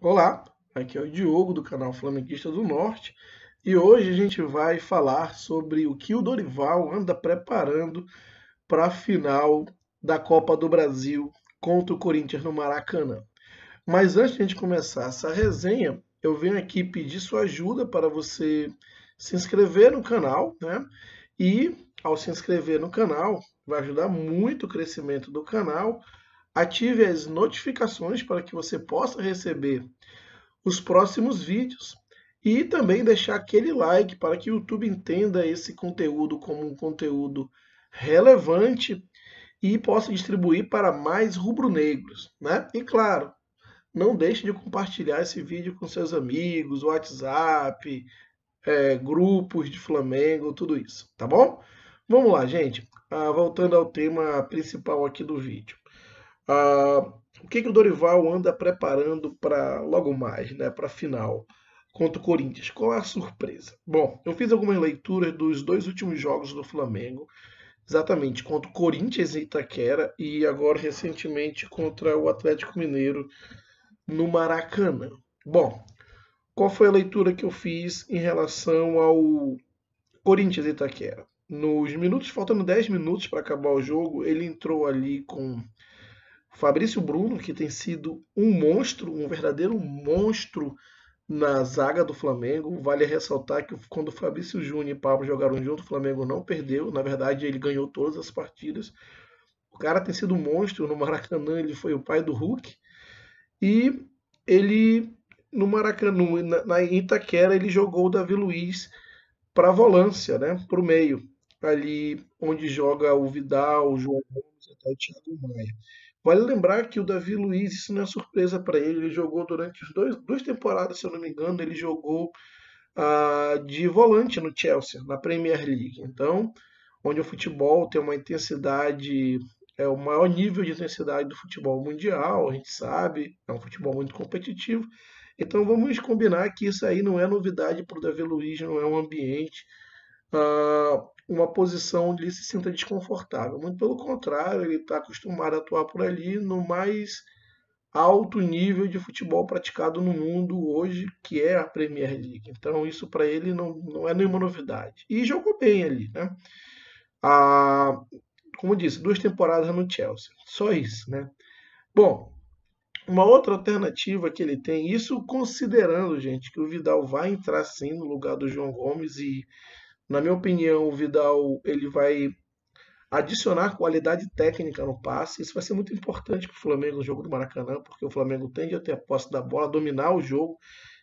Olá, aqui é o Diogo do canal Flamenguista do Norte e hoje a gente vai falar sobre o que o Dorival anda preparando para a final da Copa do Brasil contra o Corinthians no Maracanã. Mas antes de a gente começar essa resenha, eu venho aqui pedir sua ajuda para você se inscrever no canal, né? E ao se inscrever no canal, vai ajudar muito o crescimento do canal. Ative as notificações para que você possa receber os próximos vídeos e também deixar aquele like para que o YouTube entenda esse conteúdo como um conteúdo relevante e possa distribuir para mais rubro-negros, né? E claro, não deixe de compartilhar esse vídeo com seus amigos, WhatsApp, grupos de Flamengo, tudo isso, tá bom? Vamos lá, gente. Voltando ao tema principal aqui do vídeo. Ah, o que o Dorival anda preparando para logo mais, né, para a final contra o Corinthians? Qual é a surpresa? Bom, eu fiz algumas leituras dos dois últimos jogos do Flamengo, exatamente contra o Corinthians em Itaquera e agora recentemente contra o Atlético Mineiro no Maracanã. Bom, qual foi a leitura que eu fiz em relação ao Corinthians em Itaquera? Nos minutos, faltando 10 minutos para acabar o jogo, ele entrou ali com Fabrício Bruno, que tem sido um monstro, um verdadeiro monstro na zaga do Flamengo. Vale ressaltar que quando o Fabrício Júnior e Pablo jogaram junto, o Flamengo não perdeu. Na verdade, ele ganhou todas as partidas. O cara tem sido um monstro no Maracanã, ele foi o pai do Hulk. E ele, no Maracanã, na Itaquera, ele jogou o Davi Luiz para a volância, né, para o meio. Ali onde joga o Vidal, o João Gomes, até o Thiago Maia. Vale lembrar que o Davi Luiz, isso não é surpresa para ele, ele jogou durante duas temporadas, se eu não me engano, ele jogou de volante no Chelsea, na Premier League. Então, onde o futebol tem uma intensidade, é o maior nível de intensidade do futebol mundial, a gente sabe, é um futebol muito competitivo. Então vamos combinar que isso aí não é novidade para o Davi Luiz, não é um ambiente, uma posição onde ele se sinta desconfortável. Muito pelo contrário, ele está acostumado a atuar por ali no mais alto nível de futebol praticado no mundo hoje, que é a Premier League. Então isso para ele não é nenhuma novidade. E jogou bem ali, né? Ah, como eu disse, duas temporadas no Chelsea. Só isso, né? Bom, uma outra alternativa que ele tem, isso considerando, gente, que o Vidal vai entrar sim no lugar do João Gomes e, na minha opinião, o Vidal ele vai adicionar qualidade técnica no passe. Isso vai ser muito importante para o Flamengo no jogo do Maracanã, porque o Flamengo tende a ter a posse da bola, dominar o jogo.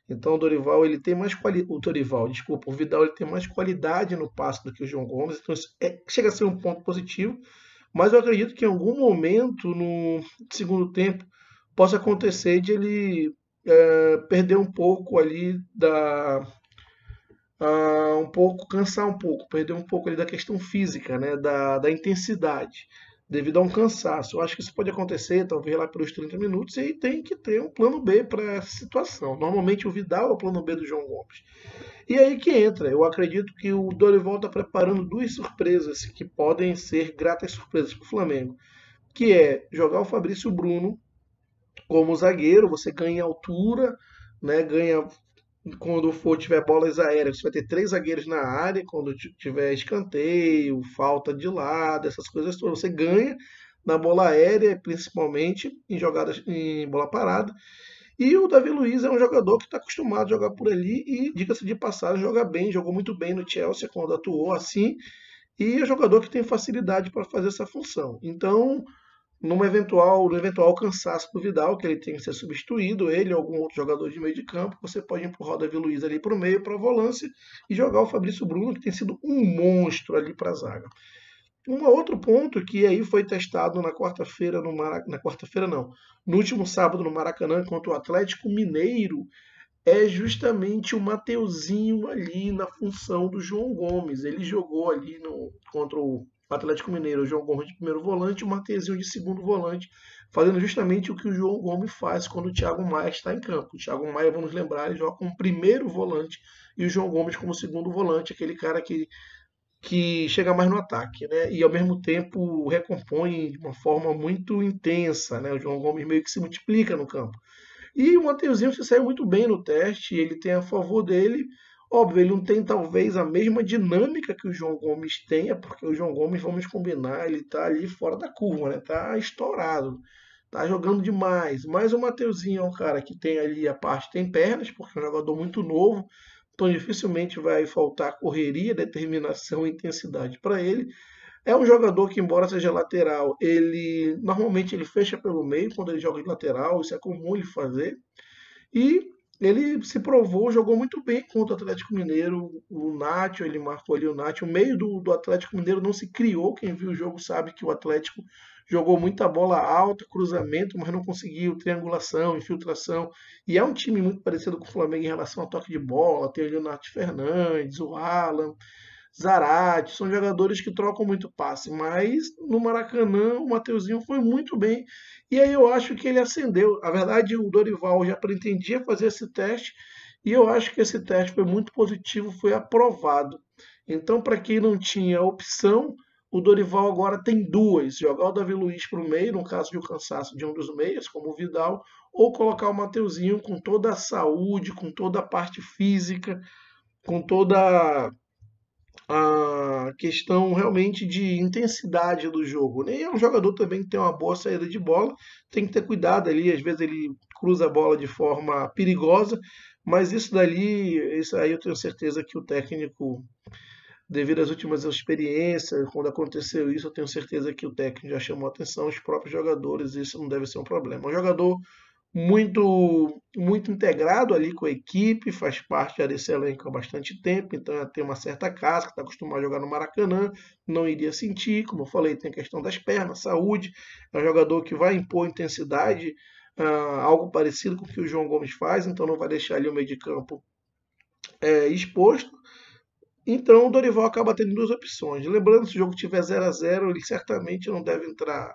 Então o Dorival ele tem mais qualidade, o Dorival, desculpa, o Vidal ele tem mais qualidade no passe do que o João Gomes. Então isso chega a ser um ponto positivo. Mas eu acredito que em algum momento no segundo tempo possa acontecer de ele perder um pouco ali um pouco, cansar um pouco, perder um pouco ali da questão física, né, da intensidade, devido a um cansaço. Eu acho que isso pode acontecer, talvez lá pelos 30 minutos, e tem que ter um plano B para essa situação. Normalmente o Vidal é o plano B do João Gomes. E aí que entra, eu acredito que o Dorival está preparando duas surpresas que podem ser gratas surpresas para o Flamengo, que é jogar o Fabrício Bruno como zagueiro, você ganha altura, né, ganha quando for tiver bolas aéreas, você vai ter três zagueiros na área, quando tiver escanteio, falta de lado, essas coisas todas, você ganha na bola aérea, principalmente em jogadas em bola parada. E o Davi Luiz é um jogador que está acostumado a jogar por ali e, diga-se de passagem, joga bem, jogou muito bem no Chelsea quando atuou assim, e é um jogador que tem facilidade para fazer essa função. Então, no eventual cansaço do Vidal, que ele tem que ser substituído, ele ou algum outro jogador de meio de campo, você pode empurrar o Davi Luiz ali para o meio, para a volância, e jogar o Fabrício Bruno, que tem sido um monstro ali para a zaga. Um outro ponto que aí foi testado na quarta-feira no Maracanã, na quarta-feira não, no último sábado no Maracanã contra o Atlético Mineiro, é justamente o Mateuzinho ali na função do João Gomes. Ele jogou ali contra o Atlético Mineiro, o João Gomes de primeiro volante e o Mateuzinho de segundo volante, fazendo justamente o que o João Gomes faz quando o Thiago Maia está em campo. O Thiago Maia, vamos lembrar, ele joga como primeiro volante e o João Gomes como segundo volante, aquele cara que chega mais no ataque, né? E ao mesmo tempo recompõe de uma forma muito intensa, né? O João Gomes meio que se multiplica no campo. E o Mateuzinho se saiu muito bem no teste, ele tem a favor dele. Óbvio, ele não tem talvez a mesma dinâmica que o João Gomes tenha, porque o João Gomes, vamos combinar, ele tá ali fora da curva, né? Tá estourado, tá jogando demais. Mas o Mateuzinho é um cara que tem ali a parte, tem pernas, porque é um jogador muito novo, então dificilmente vai faltar correria, determinação e intensidade para ele. É um jogador que, embora seja lateral, ele normalmente ele fecha pelo meio quando ele joga de lateral, isso é comum ele fazer. E ele se provou, jogou muito bem contra o Atlético Mineiro. O Nacho, ele marcou ali o Nacho. O meio do Atlético Mineiro não se criou. Quem viu o jogo sabe que o Atlético jogou muita bola alta, cruzamento, mas não conseguiu triangulação, infiltração. E é um time muito parecido com o Flamengo em relação ao toque de bola. Tem ali o Nath Fernandes, o Alan, Zarate, são jogadores que trocam muito passe, mas no Maracanã o Mateuzinho foi muito bem e aí eu acho que ele acendeu. Na verdade, o Dorival já pretendia fazer esse teste e eu acho que esse teste foi muito positivo, foi aprovado. Então, para quem não tinha opção, o Dorival agora tem duas: jogar o Davi Luiz para o meio, no caso de um cansaço de um dos meias, como o Vidal, ou colocar o Mateuzinho com toda a saúde, com toda a parte física, com toda a questão realmente de intensidade do jogo, né? E é um jogador também que tem uma boa saída de bola, tem que ter cuidado ali, às vezes ele cruza a bola de forma perigosa, mas isso dali, isso aí eu tenho certeza que o técnico, devido às últimas experiências, quando aconteceu isso, eu tenho certeza que o técnico já chamou a atenção, os próprios jogadores, isso não deve ser um problema. É um jogador muito integrado ali com a equipe, faz parte desse elenco há bastante tempo, então tem uma certa casca, está acostumado a jogar no Maracanã, não iria sentir, como eu falei, tem a questão das pernas, saúde, é um jogador que vai impor intensidade, algo parecido com o que o João Gomes faz, então não vai deixar ali o meio de campo exposto. Então o Dorival acaba tendo duas opções. Lembrando, se o jogo tiver 0-0, ele certamente não deve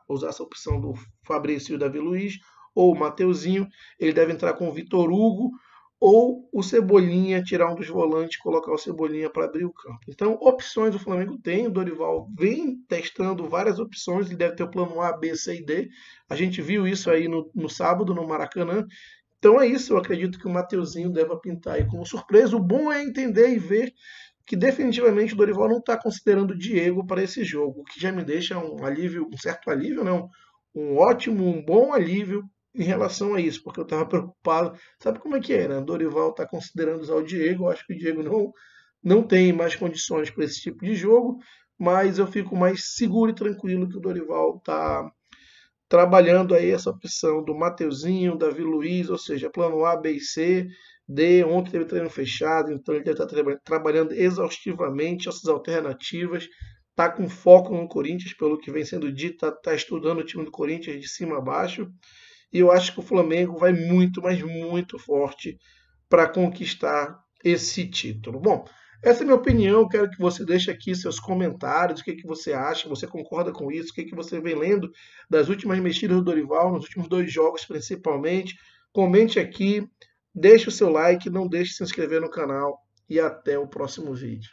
usar essa opção do Fabrício e o Davi Luiz, ou o Mateuzinho, ele deve entrar com o Vitor Hugo, ou o Cebolinha, tirar um dos volantes e colocar o Cebolinha para abrir o campo. Então, opções o Flamengo tem, o Dorival vem testando várias opções, ele deve ter o plano A, B, C e D. A gente viu isso aí no sábado, no Maracanã. Então é isso, eu acredito que o Mateuzinho deva pintar aí como surpresa. O bom é entender e ver que definitivamente o Dorival não está considerando o Diego para esse jogo, o que já me deixa um alívio, um certo alívio, né? Um ótimo, um bom alívio em relação a isso, porque eu estava preocupado. Sabe como é que é, né? O Dorival está considerando usar o Diego, eu acho que o Diego não tem mais condições para esse tipo de jogo, mas eu fico mais seguro e tranquilo que o Dorival está trabalhando aí essa opção do Mateuzinho, Davi Luiz, ou seja, plano A, B e C, D. Ontem teve treino fechado, então ele deve estar trabalhando exaustivamente essas alternativas, está com foco no Corinthians, pelo que vem sendo dito, está estudando o time do Corinthians de cima a baixo, e eu acho que o Flamengo vai muito, mas muito forte para conquistar esse título. Bom, essa é a minha opinião, quero que você deixe aqui seus comentários, o que você acha, você concorda com isso, o que você vem lendo das últimas mexidas do Dorival, nos últimos 2 jogos principalmente. Comente aqui, deixe o seu like, não deixe de se inscrever no canal e até o próximo vídeo.